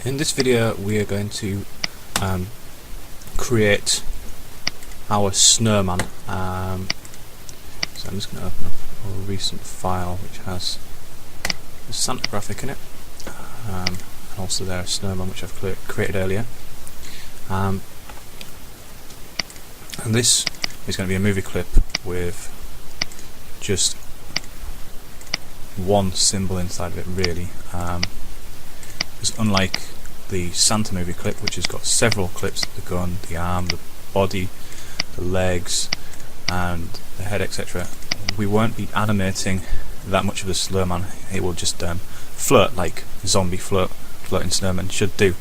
In this video we are going to create our snowman. So I'm just going to open up a recent file which has the Santa graphic in it, and also there a snowman which I've created earlier. And this is going to be a movie clip with just one symbol inside of it, really. Because unlike the Santa movie clip, which has got several clips, the gun, the arm, the body, the legs and the head, etc., we won't be animating that much of the snowman. It will just float like zombie floating snowman should do.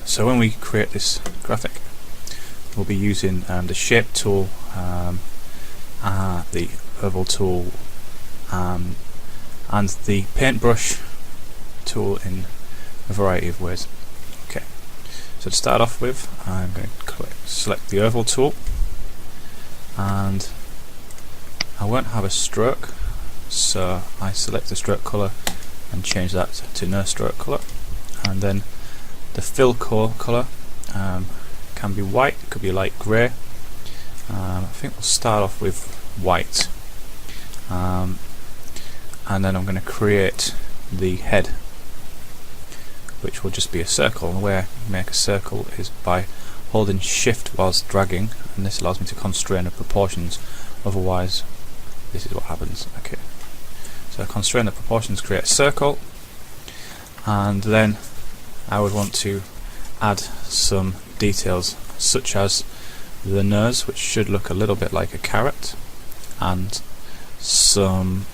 So when we create this graphic, we'll be using the shape tool, the oval tool, and the paintbrush tool in a variety of ways. Okay, so to start off with, I'm going to select the oval tool, and I won't have a stroke, so I select the stroke colour and change that to no stroke colour. And then the fill colour can be white, it could be light grey. I think we'll start off with white, and then I'm going to create the head, which will just be a circle. And the way I make a circle is by holding shift whilst dragging, and this allows me to constrain the proportions, otherwise this is what happens. Okay, so constrain the proportions, create a circle, and then I would want to add some details such as the nose, which should look a little bit like a carrot, and some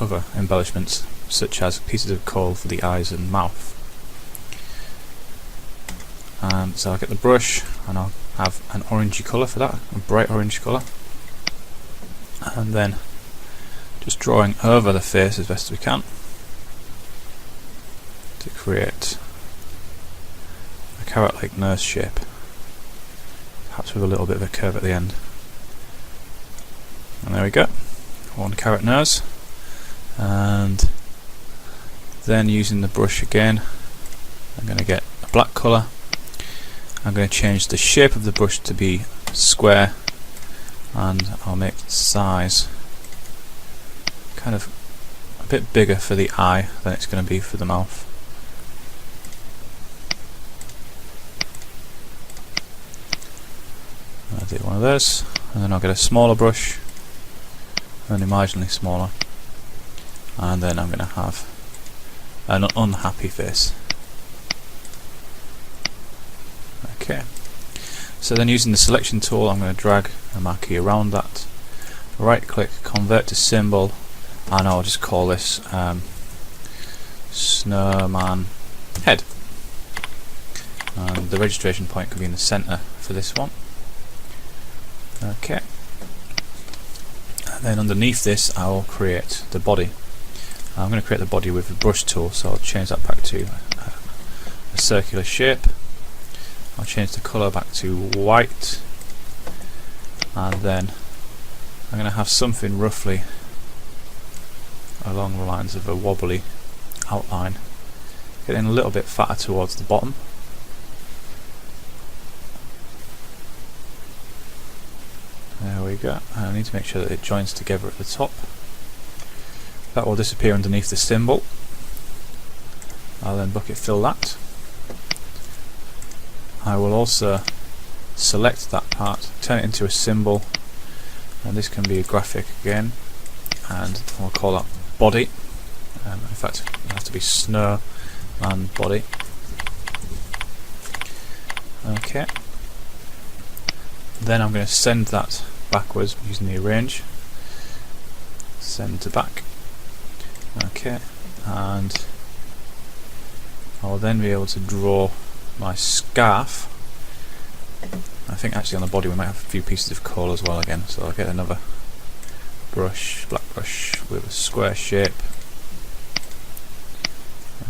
other embellishments such as pieces of coal for the eyes and mouth. So I'll get the brush and I'll have an orangey colour for that, a bright orange colour, and then just drawing over the face as best we can to create a carrot-like nose shape, perhaps with a little bit of a curve at the end. And there we go, one carrot nose. And then using the brush again, I'm going to get a black colour. I'm going to change the shape of the brush to be square, and I'll make the size kind of a bit bigger for the eye than it's going to be for the mouth. I'll do one of those, and then I'll get a smaller brush, only marginally smaller, and then I'm going to have an unhappy face. Okay, so then using the selection tool, I'm going to drag a marquee around that, right click, convert to symbol, and I'll just call this snowman head, and the registration point could be in the centre for this one. Okay, and then underneath this I will create the body. I'm going to create the body with the brush tool, so I'll change that back to a circular shape. I'll change the colour back to white, and then I'm going to have something roughly along the lines of a wobbly outline, getting a little bit fatter towards the bottom. There we go. I need to make sure that it joins together at the top. That will disappear underneath the symbol. I'll then bucket fill that. I will also select that part, turn it into a symbol, and this can be a graphic again, and I'll call that body. In fact, it has to be snowman body. Okay. Then I'm going to send that backwards using the arrange. Send to back. Okay, and I will then be able to draw my scarf. I think actually on the body we might have a few pieces of coal as well again, so I'll get another brush, black brush with a square shape.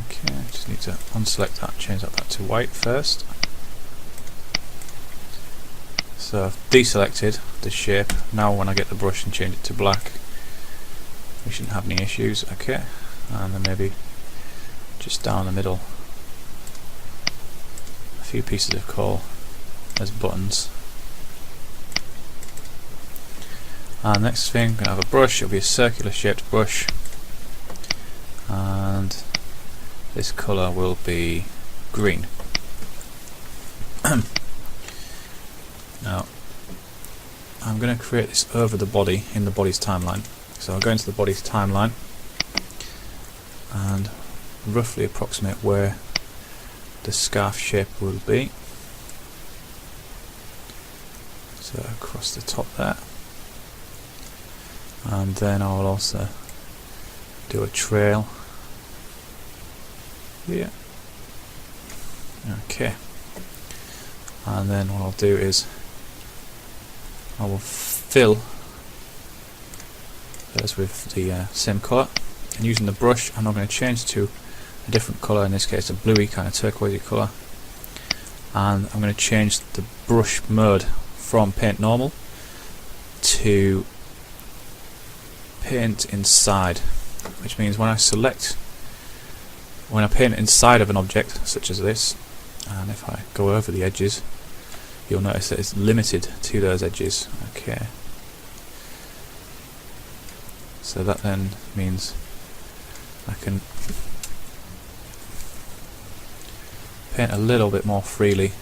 Okay, just need to unselect that, change that back to white first. So I've deselected the shape. Now when I get the brush and change it to black, we shouldn't have any issues. Okay, and then maybe just down the middle a few pieces of coal as buttons. And next thing, I'm going to have a brush. It'll be a circular shaped brush, and this colour will be green. Now I'm going to create this over the body in the body's timeline. So I'll go into the body's timeline and roughly approximate where the scarf shape will be. So across the top there, and then I will also do a trail here. Okay, and then what I'll do is I will fill those with the same colour, and using the brush I'm now going to change to a different colour, in this case a bluey kind of turquoisey colour, and I'm going to change the brush mode from paint normal to paint inside, which means when I paint inside of an object such as this, and if I go over the edges, you'll notice that it's limited to those edges. Okay, so that then means I can paint a little bit more freely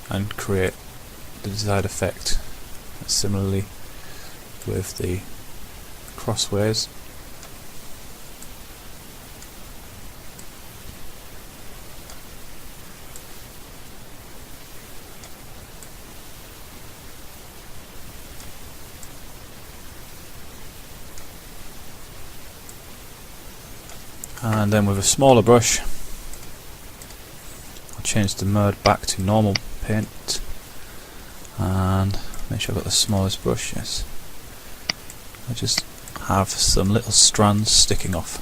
and create the desired effect. Similarly with the crossways. And then with a smaller brush I'll change the mode back to normal paint and make sure I've got the smallest brush. Yes, I just have some little strands sticking off.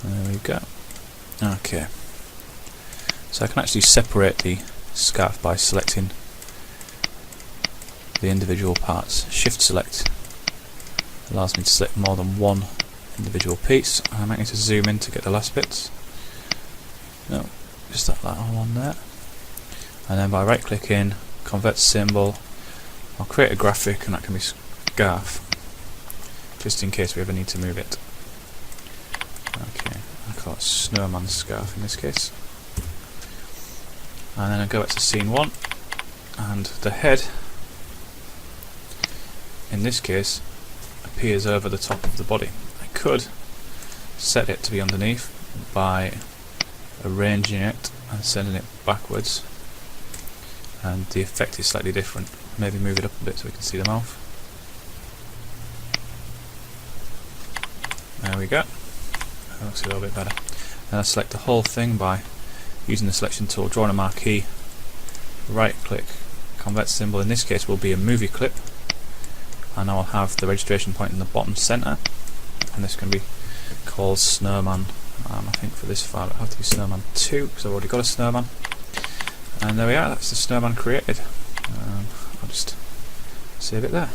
There we go. Okay, so I can actually separate the scarf by selecting the individual parts. Shift select allows me to select more than one individual piece. I might need to zoom in to get the last bits. No, just that all on there. And then by right clicking, convert symbol, I'll create a graphic, and that can be scarf, just in case we ever need to move it. Okay, I call it Snowman scarf in this case. And then I go back to scene 1, and the head in this case appears over the top of the body. I could set it to be underneath by arranging it and sending it backwards, and the effect is slightly different. Maybe move it up a bit so we can see the mouth. There we go. That looks a little bit better. Then I select the whole thing by using the selection tool, drawing a marquee, right click, convert symbol. In this case will be a movie clip, and I will have the registration point in the bottom centre, and this can be called Snowman. I think for this file it'll have to be Snowman 2 because I've already got a snowman. And there we are, that's the snowman created. I'll just save it there.